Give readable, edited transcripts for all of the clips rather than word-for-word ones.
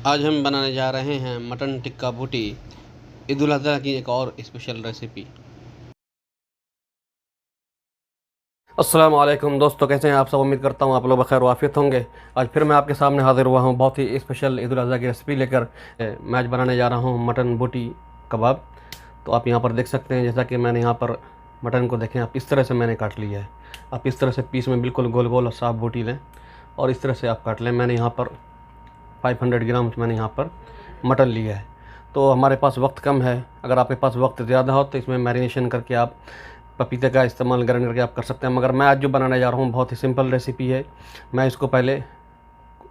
आज हम बनाने जा रहे हैं मटन टिक्का बोटी, ईदुल अज़हा की एक और स्पेशल रेसिपी। अस्सलाम वालेकुम दोस्तों, कैसे हैं आप सब। उम्मीद करता हूँ आप लोग बखैर वाफियत होंगे। आज फिर मैं आपके सामने हाज़िर हुआ हूँ बहुत ही स्पेशल ईदुल अज़हा की रेसिपी लेकर। मैं आज बनाने जा रहा हूँ मटन बोटी कबाब। तो आप यहाँ पर देख सकते हैं, जैसा कि मैंने यहाँ पर मटन को देखें, आप इस तरह से मैंने काट लिया है। आप इस तरह से पीस में बिल्कुल गोल गोल और साफ बोटी लें और इस तरह से आप काट लें। मैंने यहाँ पर 500 ग्राम मैंने यहाँ पर मटन लिया है। तो हमारे पास वक्त कम है, अगर आपके पास वक्त ज़्यादा हो तो इसमें मैरिनेशन करके आप पपीते का इस्तेमाल गर्म करके आप कर सकते हैं। मगर मैं आज जो बनाने जा रहा हूँ बहुत ही सिंपल रेसिपी है। मैं इसको पहले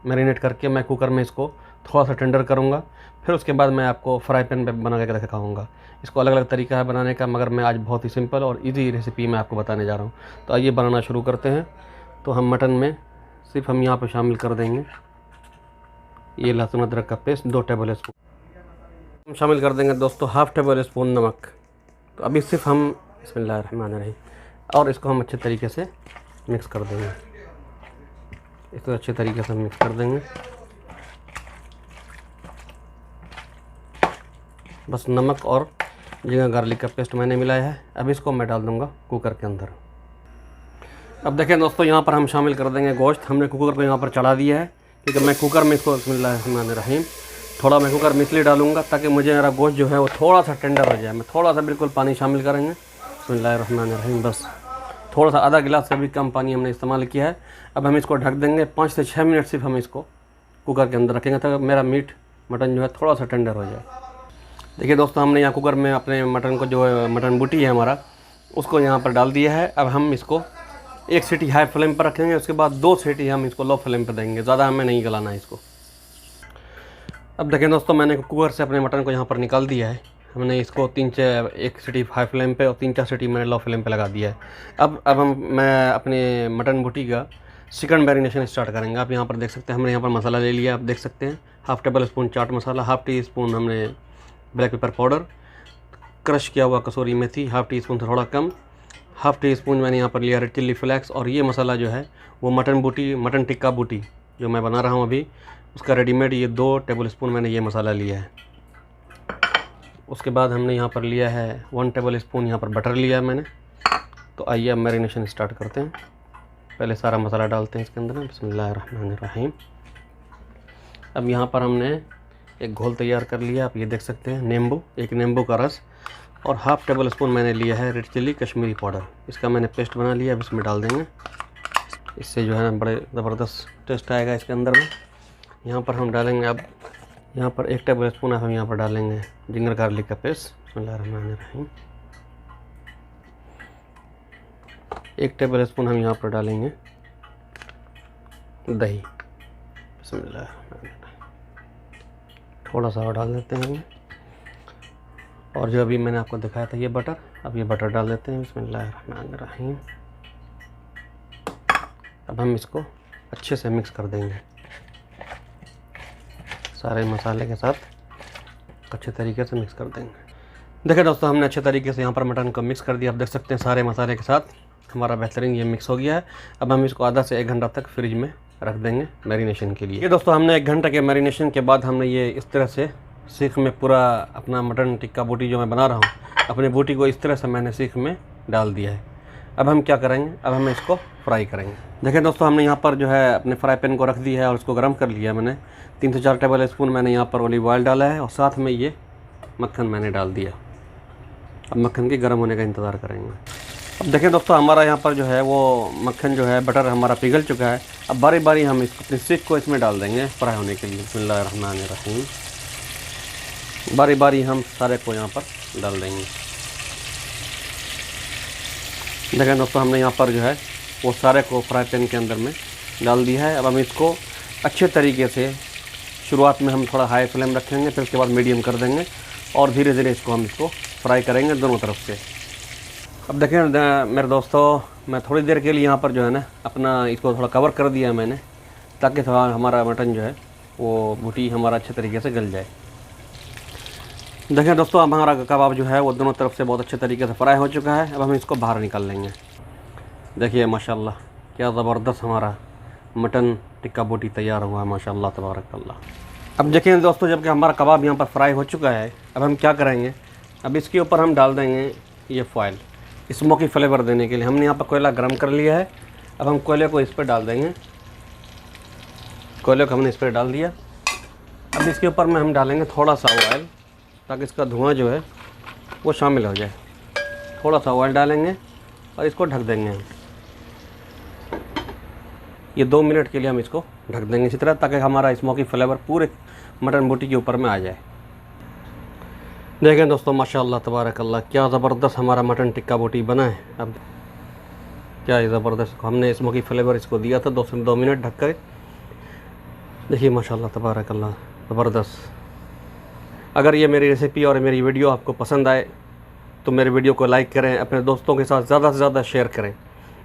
मैरिनेट करके मैं कुकर में इसको थोड़ा सा टेंडर करूँगा, फिर उसके बाद मैं आपको फ्राई पैन पे बना के दिखाऊँगा। इसको अलग अलग तरीका है बनाने का, मगर मैं आज बहुत ही सिंपल और ईजी रेसिपी मैं आपको बताने जा रहा हूँ। तो आइए बनाना शुरू करते हैं। तो हम मटन में सिर्फ हम यहाँ पर शामिल कर देंगे ये लहसुन अदरक का पेस्ट 2 टेबल स्पून। हम शामिल कर देंगे दोस्तों हाफ़ टेबल स्पून नमक। तो अभी सिर्फ हम बिस्मिल्लाहिर्रहमानिर्रहीम और इसको हम अच्छे तरीके से मिक्स कर देंगे। इसको अच्छे तरीके से मिक्स कर देंगे। बस नमक और जिंजर गार्लिक का पेस्ट मैंने मिलाया है। अब इसको मैं डाल दूंगा कुकर के अंदर। अब देखें दोस्तों, यहाँ पर हम शामिल कर देंगे गोश्त। हमने कुकर को यहाँ पर चढ़ा दिया है, क्योंकि मैं कुकर में इसको बिस्मिल्लाहिर्रहमानिर्रहीम थोड़ा मैं कुकर में इसलिए डालूंगा ताकि मुझे मेरा गोश्त जो है वो थोड़ा सा टेंडर हो जाए। मैं थोड़ा सा बिल्कुल पानी शामिल करेंगे बिस्मिल्लाहिर्रहमानिर्रहीम, बस थोड़ा सा आधा गिलास से भी कम पानी हमने इस्तेमाल किया है। अब हम इसको ढक देंगे 5 से 6 मिनट सिर्फ हम इसको कुकर के अंदर रखेंगे ताकि मेरा मीट मटन जो है थोड़ा सा टेंडर हो जाए। देखिए दोस्तों, हमने यहाँ कुकर में अपने मटन को जो है मटन बोटी है हमारा, उसको यहाँ पर डाल दिया है। अब हम इसको 1 सीटी हाई फ्लेम पर रखेंगे, उसके बाद 2 सीटी हम इसको लो फ्लेम पर देंगे। ज़्यादा हमें नहीं गलाना है इसको। अब देखें दोस्तों, मैंने कुकर से अपने मटन को यहाँ पर निकाल दिया है। हमने इसको 1 सीटी हाई फ्लेम पे और 3-4 सीटी मैंने लो फ्लेम पे लगा दिया है। अब मैं अपने मटन बोटी का चिकन मैरिनेशन स्टार्ट करेंगे। आप यहाँ पर देख सकते हैं, हमने यहाँ पर मसाला ले लिया। आप देख सकते हैं half table spoon chaat masala, half tea spoon हमने ब्लैक पेपर पाउडर, क्रश किया हुआ कसूरी मेथी हाफ़ टी स्पून से थोड़ा कम, हाफ़ टी स्पून मैंने यहाँ पर लिया रेड चिल्ली फ्लेक्स। और ये मसाला जो है वो मटन टिक्का बोटी जो मैं बना रहा हूँ अभी, उसका रेडीमेड ये 2 टेबल स्पून मैंने ये मसाला लिया है। उसके बाद हमने यहाँ पर लिया है 1 टेबल स्पून यहाँ पर बटर लिया है मैंने। तो आइए अब मैरिनेशन स्टार्ट करते हैं। पहले सारा मसाला डालते हैं इसके अंदर बिस्मिल्लाहिर्रहमानिर्रहीम। अब यहाँ पर हमने एक घोल तैयार कर लिया। आप ये देख सकते हैं एक नींबू का रस और हाफ़ टेबल स्पून मैंने लिया है रेड चिल्ली कश्मीरी पाउडर। इसका मैंने पेस्ट बना लिया। अब इसमें डाल देंगे, इससे जो है ना बड़े ज़बरदस्त टेस्ट आएगा इसके अंदर में। यहाँ पर हम डालेंगे, अब यहाँ पर 1 टेबल स्पून हम यहाँ पर डालेंगे जिंजर गार्लिक का पेस्ट बिस्मिल्लाहिर्रहमानिर्रहीम। 1 टेबल स्पून हम यहाँ पर डालेंगे दही बिस्मिल्लाहिर्रहमानिर्रहीम, थोड़ा सा और डाल देते हैं हम। और जो अभी मैंने आपको दिखाया था ये बटर, अब ये बटर डाल देते हैं बिस्मिल्लाहिर्रहमानिर्रहीम। अब हम इसको अच्छे से मिक्स कर देंगे सारे मसाले के साथ, अच्छे तरीके से मिक्स कर देंगे। देखिए दोस्तों, हमने अच्छे तरीके से यहाँ पर मटन को मिक्स कर दिया। आप देख सकते हैं सारे मसाले के साथ हमारा बेहतरीन ये मिक्स हो गया है। अब हम इसको आधा से 1 घंटा तक फ्रिज में रख देंगे मैरिनेशन के लिए। ये दोस्तों, हमने 1 घंटे के मैरिनेशन के बाद हमने ये इस तरह से सीख में पूरा अपना मटन टिक्का बोटी जो मैं बना रहा हूँ, अपने बोटी को इस तरह से मैंने सीख में डाल दिया है। अब हम क्या करेंगे, अब हम इसको फ्राई करेंगे। देखिए दोस्तों, हमने यहाँ पर जो है अपने फ्राई पैन को रख दिया है और उसको गर्म कर लिया मैंने। 3 से 4 टेबल स्पून मैंने यहाँ पर ऑलिव ऑयल डाला है और साथ में ये मक्खन मैंने डाल दिया। अब मक्खन के गर्म होने का इंतज़ार करेंगे। अब देखें दोस्तों, हमारा यहाँ पर जो है वो मक्खन जो है बटर हमारा पिघल चुका है। अब बारी बारी हम अपनी सीख को इसमें डाल देंगे फ्राई होने के लिए बिस्मिल्लाहिर्रहमानिर्रहीम। बारी बारी हम सारे को यहाँ पर डाल देंगे। देखें दोस्तों, हमने यहाँ पर जो है वो सारे को फ्राई पैन के अंदर में डाल दिया है। अब हम इसको अच्छे तरीके से शुरुआत में हम थोड़ा हाई फ्लेम रखेंगे, फिर उसके बाद मीडियम कर देंगे और धीरे धीरे हम इसको फ्राई करेंगे दोनों तरफ से। अब देखें मेरे दोस्तों, मैं थोड़ी देर के लिए यहाँ पर जो है ना अपना इसको थोड़ा कवर कर दिया मैंने, ताकि थोड़ा हमारा मटन जो है वो बोटी हमारा अच्छे तरीके से गल जाए। देखें दोस्तों, अब हमारा कबाब जो है वो दोनों तरफ से बहुत अच्छे तरीके से फ्राई हो चुका है। अब हम इसको बाहर निकाल लेंगे। देखिए माशाल्लाह क्या ज़बरदस्त हमारा मटन टिक्का बोटी तैयार हुआ है, माशाल्लाह तबारक अल्लाह। अब देखिए दोस्तों, जबकि हमारा कबाब यहाँ पर फ्राई हो चुका है, अब हम क्या करेंगे, अब इसके ऊपर हम डाल देंगे ये फॉइल, स्मोकी फ्लेवर देने के लिए। हमने यहाँ पर कोयला गर्म कर लिया है। अब हम कोयले को इस पर डाल देंगे। कोयले को हमने इस पर डाल दिया। अब इसके ऊपर में हम डालेंगे थोड़ा सा ऑयल, ताकि इसका धुआं जो है वो शामिल हो जाए। थोड़ा सा ऑयल डालेंगे और इसको ढक देंगे हम। ये 2 मिनट के लिए हम इसको ढक देंगे इसी तरह, ताकि हमारा स्मोकी फ्लेवर पूरे मटन बोटी के ऊपर में आ जाए। देखें दोस्तों, माशाअल्लाह तबारकल्लाह, क्या ज़बरदस्त हमारा मटन टिक्का बोटी बना है। अब क्या ज़बरदस्त हमने स्मोकी फ्लेवर इसको दिया था 2 मिनट ढक कर। देखिए माशाअल्लाह तबारकल्लाह, ज़बरदस्त। अगर ये मेरी रेसिपी और मेरी वीडियो आपको पसंद आए तो मेरे वीडियो को लाइक करें, अपने दोस्तों के साथ ज़्यादा से ज़्यादा शेयर करें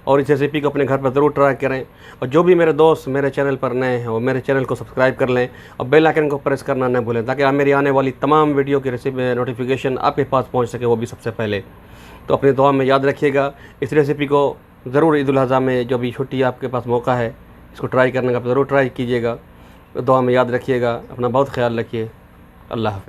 और इस रेसिपी को अपने घर पर ज़रूर ट्राई करें। और जो भी मेरे दोस्त मेरे चैनल पर नए हैं वो मेरे चैनल को सब्सक्राइब कर लें और बेल आइकन को प्रेस करना न भूलें, ताकि मेरी आने वाली तमाम वीडियो की रेसिपी नोटिफिकेशन आपके पास पहुंच सके, वो भी सबसे पहले। तो अपनी दुआ में याद रखिएगा, इस रेसिपी को ज़रूर ईद उल अज़हा में जो भी छुट्टी आपके पास मौका है इसको ट्राई करने का ज़रूर ट्राई कीजिएगा। दुआ में याद रखिएगा, अपना बहुत ख्याल रखिए। अल्लाह हाफ़िज़।